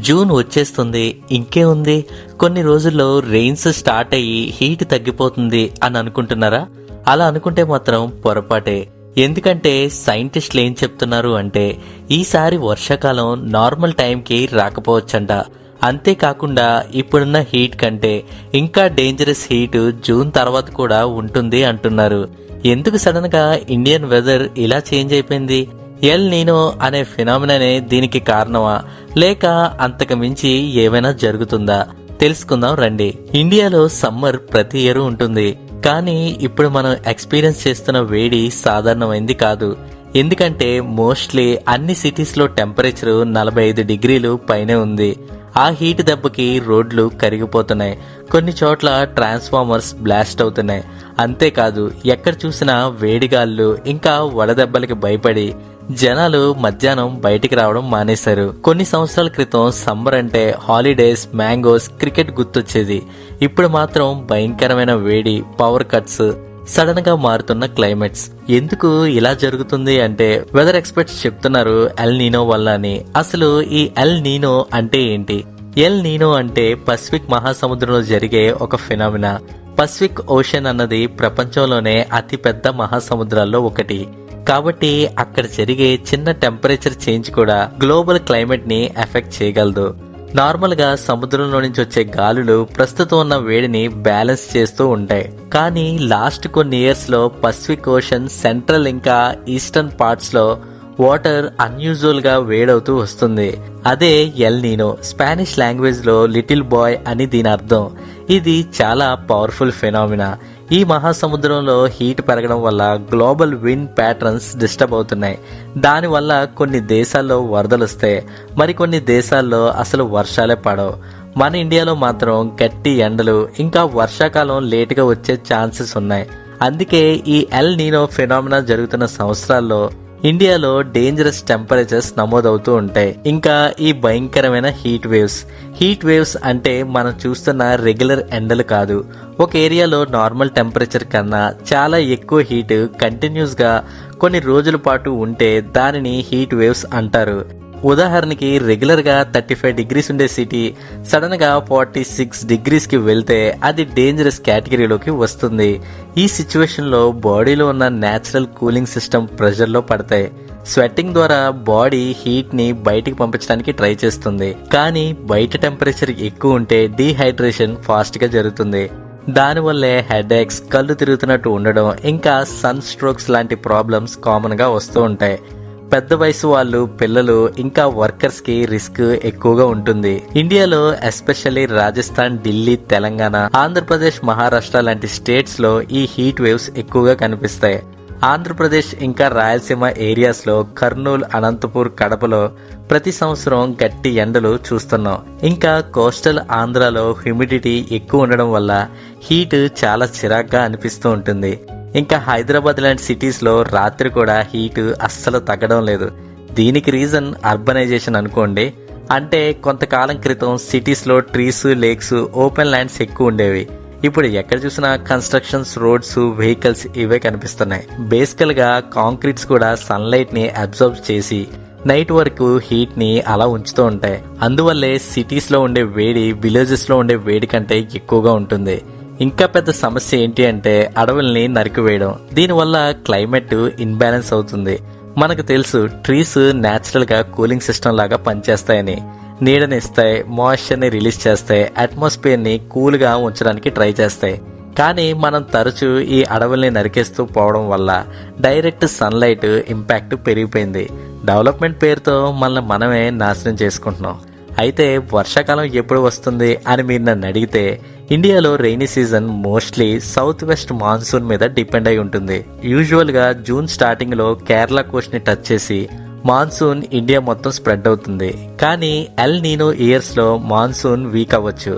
June వచ్చేస్తుంది, ఇంకే ఉంది, కొన్ని రోజుల్లో రెయిన్స్ స్టార్ట్ అయ్యి హీట్ తగ్గిపోతుంది అని అనుకుంటున్నారా? అలా అనుకుంటే మాత్రం పొరపాటే. ఎందుకంటే సైంటిస్టులు ఏం చెప్తున్నారు అంటే ఈసారి వర్షాకాలం నార్మల్ టైంకి రాకపోవచ్చంట. అంతేకాకుండా ఇప్పుడున్న హీట్ కంటే ఇంకా డేంజరస్ హీట్ జూన్ తర్వాత కూడా ఉంటుంది అంటున్నారు. ఎందుకు సడన్ గా ఇండియన్ వెదర్ ఇలా చేంజ్ అయిపోయింది? ఎల్ నీనో అనే ఫినామినానే దీనికి కారణమా, లేక అంతకు మించి ఏమైనా జరుగుతుందా? తెలుసుకుందాం రండి. ఇండియాలో సమ్మర్ ప్రతి ఇయర్ ఉంటుంది, కానీ ఇప్పుడు మనం ఎక్స్పీరియన్స్ చేస్తున్న వేడి సాధారణమైంది కాదు. ఎందుకంటే మోస్ట్లీ అన్ని సిటీస్ లో టెంపరేచర్ 45 డిగ్రీలు పైనే ఉంది. ఆ హీట్ దెబ్బకి రోడ్లు కరిగిపోతున్నాయి, కొన్ని చోట్ల ట్రాన్స్ఫార్మర్స్ బ్లాస్ట్ అవుతున్నాయి. అంతేకాదు ఎక్కడ చూసినా వేడిగాళ్ళు, ఇంకా వడదెబ్బలకి భయపడి జనాలు మధ్యాహ్నం బయటికి రావడం మానేశారు. కొన్ని సంవత్సరాల క్రితం సమ్మర్ అంటే హాలిడేస్, మ్యాంగోస్, క్రికెట్ గుర్తొచ్చేది. ఇప్పుడు మాత్రం భయంకరమైన వేడి, పవర్ కట్స్, సడన్ గా మారుతున్న క్లైమేట్స్. ఎందుకు ఇలా జరుగుతుంది అంటే వెదర్ ఎక్స్పర్ట్స్ చెప్తున్నారు ఎల్ నీనో వల్ల అని. అసలు ఈ ఎల్ నీనో అంటే ఏంటి? ఎల్ నీనో అంటే పసిఫిక్ మహాసముద్రంలో జరిగే ఒక ఫినామినా. పసిఫిక్ ఓషన్ అన్నది ప్రపంచంలోనే అతి పెద్ద మహాసముద్రాల్లో ఒకటి. కాబట్టి అక్కడ జరిగే చిన్న టెంపరేచర్ చేంజ్ కూడా గ్లోబల్ క్లైమేట్ ని ఎఫెక్ట్ చేయగలదు. నార్మల్ గా సముద్రంలో నుంచి వచ్చే గాలులు ప్రస్తుతం ఉన్న వేడిని బ్యాలెన్స్ చేస్తూ ఉంటాయి. కానీ లాస్ట్ కొన్ని ఇయర్స్ లో పసిఫిక్ ఓషన్ సెంట్రల్ ఇంకా ఈస్టర్న్ పార్ట్స్ లో వాటర్ అన్యూజువల్ గా వేడవుతూ వస్తుంది. అదే ఎల్ నీనో. స్పానిష్ లాంగ్వేజ్ లో లిటిల్ బాయ్ అని దీని అర్థం. ఇది చాలా పవర్ఫుల్ ఫెనామినా. ఈ మహాసముద్రంలో హీట్ పెరగడం వల్ల గ్లోబల్ విండ్ ప్యాటర్న్స్ డిస్టర్బ్ అవుతున్నాయి. దానివల్ల కొన్ని దేశాల్లో వరదలు వస్తాయి, మరికొన్ని దేశాల్లో అసలు వర్షాలే పడవు. మన ఇండియాలో మాత్రం గట్టి ఎండలు, ఇంకా వర్షాకాలం లేటుగా వచ్చే ఛాన్సెస్ ఉన్నాయి. అందుకే ఈ ఎల్ నీనో ఫెనామినా జరుగుతున్న సంవత్సరాల్లో ఇండియాలో డేంజరస్ టెంపరేచర్స్ నమోదవుతూ ఉంటాయి. ఇంకా ఈ భయంకరమైన హీట్ వేవ్స్ అంటే మనం చూస్తున్న రెగ్యులర్ ఎండలు కాదు. ఒక ఏరియాలో నార్మల్ టెంపరేచర్ కన్నా చాలా ఎక్కువ హీట్ కంటిన్యూస్ గా కొన్ని రోజుల పాటు ఉంటే దానిని హీట్ వేవ్స్ అంటారు. ఉదాహరణకి రెగ్యులర్ గా 35 డిగ్రీస్ ఉండే సిటీ సడన్ గా 46 డిగ్రీస్ కి వెళ్తే అది డేంజరస్ కేటగిరీలోకి వస్తుంది. ఈ సిచ్యువేషన్ లో బాడీలో ఉన్న నేచురల్ కూలింగ్ సిస్టమ్ ప్రెషర్ లో పడతాయి. స్వెట్టింగ్ ద్వారా బాడీ హీట్ ని బయటికి పంపించడానికి ట్రై చేస్తుంది. కానీ బయట టెంపరేచర్ ఎక్కువ ఉంటే డీహైడ్రేషన్ ఫాస్ట్ గా జరుగుతుంది. దానివల్లే హెడ్ ఏక్స్, కళ్ళు తిరుగుతున్నట్టు ఉండడం, ఇంకా సన్ స్ట్రోక్స్ లాంటి ప్రాబ్లమ్స్ కామన్ గా వస్తూ ఉంటాయి. పెద్ద వయసు వాళ్ళు, పిల్లలు, ఇంకా వర్కర్స్ కి రిస్క్ ఎక్కువగా ఉంటుంది. ఇండియాలో ఎస్పెషల్లీ రాజస్థాన్, ఢిల్లీ, తెలంగాణ, ఆంధ్రప్రదేశ్, మహారాష్ట్ర లాంటి స్టేట్స్ లో ఈ హీట్ వేవ్స్ ఎక్కువగా కనిపిస్తాయి. ఆంధ్రప్రదేశ్ ఇంకా రాయలసీమ ఏరియాస్ లో కర్నూలు, అనంతపూర్, కడపలో ప్రతి సంవత్సరం గట్టి ఎండలు చూస్తున్నాం. ఇంకా కోస్టల్ ఆంధ్రాలో హ్యూమిడిటీ ఎక్కువ ఉండడం వల్ల హీట్ చాలా చిరాగ్గా అనిపిస్తూ ఉంటుంది. ఇంకా హైదరాబాద్ లాంటి సిటీస్ లో రాత్రి కూడా హీట్ అస్సలు తగ్గడం లేదు. దీనికి రీజన్ అర్బనైజేషన్ అనుకోండి. అంటే కొంతకాలం క్రితం సిటీస్ లో ట్రీస్, లేక్స్, ఓపెన్ ల్యాండ్స్ ఎక్కువ ఉండేవి. ఇప్పుడు ఎక్కడ చూసినా కన్స్ట్రక్షన్స్, రోడ్స్, వెహికల్స్ ఇవే కనిపిస్తున్నాయి. బేసికల్ గా కాంక్రీట్స్ కూడా సన్లైట్ ని అబ్జర్వ్ చేసి నైట్ వరకు హీట్ ని అలా ఉంచుతూ ఉంటాయి. అందువల్లే సిటీస్ లో ఉండే వేడి విలేజెస్ లో ఉండే వేడి కంటే ఎక్కువగా ఉంటుంది. ఇంకా పెద్ద సమస్య ఏంటి అంటే అడవుల్ని నరికివేయడం. దీనివల్ల క్లైమేట్ ఇన్బ్యాలెన్స్ అవుతుంది. మనకు తెలుసు ట్రీస్ నేచురల్ గా కూలింగ్ సిస్టమ్ లాగా పనిచేస్తాయని. నీడనిస్తాయి, మాయిశ్చర్ ని రిలీజ్ చేస్తాయి, అట్మాస్ఫియర్ ని కూల్ గా ఉంచడానికి ట్రై చేస్తాయి. కానీ మనం తరచూ ఈ అడవుల్ని నరికేస్తూ పోవడం వల్ల డైరెక్ట్ సన్లైట్ ఇంపాక్ట్ పెరిగిపోయింది. డెవలప్మెంట్ పేరుతో మనమే నాశనం చేసుకుంటున్నాం. అయితే వర్షాకాలం ఎప్పుడు వస్తుంది అని మీరు నన్ను అడిగితే ఇండియాలో rainy season mostly south west monsoon మీద డిపెండ్ అయి ఉంటుంది. యూజువల్ గా జూన్ స్టార్టింగ్ లో కేరళ కోస్ట్ ని టచ్ చేసి మాన్సూన్ ఇండియా మొత్తం స్ప్రెడ్ అవుతుంది. కానీ ఎల్ నీనో ఇయర్స్ లో మాన్సూన్ వీక్ అవ్వచ్చు,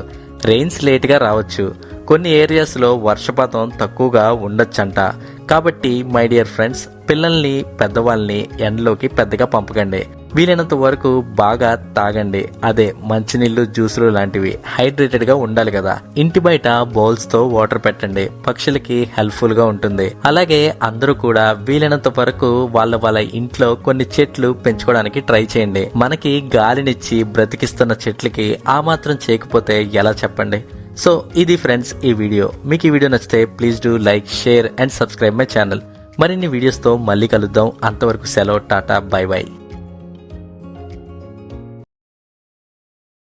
రెయిన్స్ లేట్ గా రావచ్చు, కొన్ని ఏరియాస్ లో వర్షపాతం తక్కువగా ఉండొచ్చంట. కాబట్టి మై డియర్ ఫ్రెండ్స్, పిల్లల్ని, పెద్దవాళ్ళని ఎండలోకి పెద్దగా పంపకండి. వీలైనంత వరకు బాగా తాగండి. అదే మంచినీళ్లు, జ్యూసులు లాంటివి. హైడ్రేటెడ్ గా ఉండాలి కదా. ఇంటి బయట బౌల్స్ తో వాటర్ పెట్టండి, పక్షులకి హెల్ప్ఫుల్ గా ఉంటుంది. అలాగే అందరూ కూడా వీలైనంత వరకు వాళ్ళ ఇంట్లో కొన్ని చెట్లు పెంచుకోవడానికి ట్రై చేయండి. మనకి గాలినిచ్చి బ్రతికిస్తున్న చెట్లకి ఆ మాత్రం చేయకపోతే ఎలా చెప్పండి. సో ఇది ఫ్రెండ్స్ ఈ వీడియో. మీకు ఈ వీడియో నచ్చితే please do like, share and subscribe my channel. మరిన్ని వీడియోస్ తో మళ్ళీ కలుద్దాం. అంతవరకు సెలవు, టాటా, బై బై.